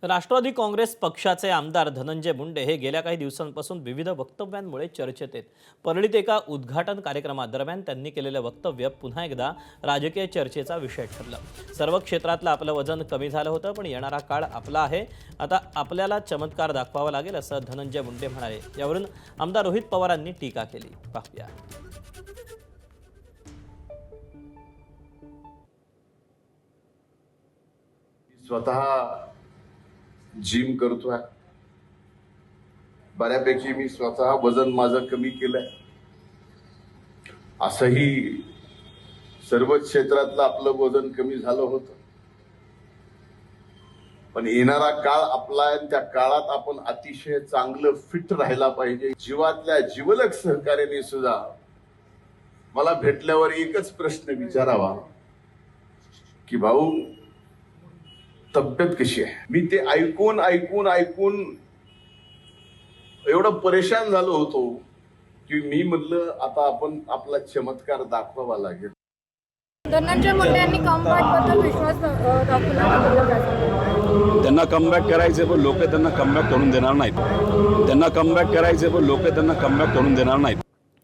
राष्ट्रवादी काँग्रेस पक्षाचे आमदार धनंजय मुंडे हे गेल्या काही दिवसांपासून विविध वक्तव्यांमुळे चर्चेत आहेत। परळीत एका उद्घाटन कार्यक्रमादरम्यान त्यांनी केलेले वक्तव्य पुन्हा एकदा राजकीय चर्चेचा विषय ठरलं। सर्व क्षेत्रातलं आपलं वजन कमी झालं होतं, पण येणारा काळ आपला आहे। आता आपल्याला चमत्कार दाखवावा लागेल असं धनंजय मुंडे म्हणाले। यावरून आमदार रोहित पवारांनी टीका केली। पाहूया। स्वतः जिम करतोय, बऱ्यापैकी मी स्वतः वजन माझं कमी केलंय। असंही सर्व क्षेत्रातलं आपलं वजन कमी झालं होतं, पण येणारा काळ आपला आहे। त्या काळात आपण अतिशय चांगलं फिट राहायला पाहिजे। जीवातल्या जिवलग सहकार्याने सुद्धा मला भेटल्यावर एकच प्रश्न विचारावा की भाऊ तब्येत कशी आहे। मी ते ऐकून ऐकून ऐकून एवढं परेशान झालो होतो की मी म्हटलं आता आपण आपला चमत्कार दाखवावा लागेल। धनंजय मुंडे यांनी कमबॅकबद्दल विश्वास दाखवला। त्यांना कमबॅक करायचे, पण लोक त्यांना कमबॅक करून देणार नाहीत। त्यांना कमबॅक करायचे, पण लोक त्यांना कमबॅक करून देणार नाहीत।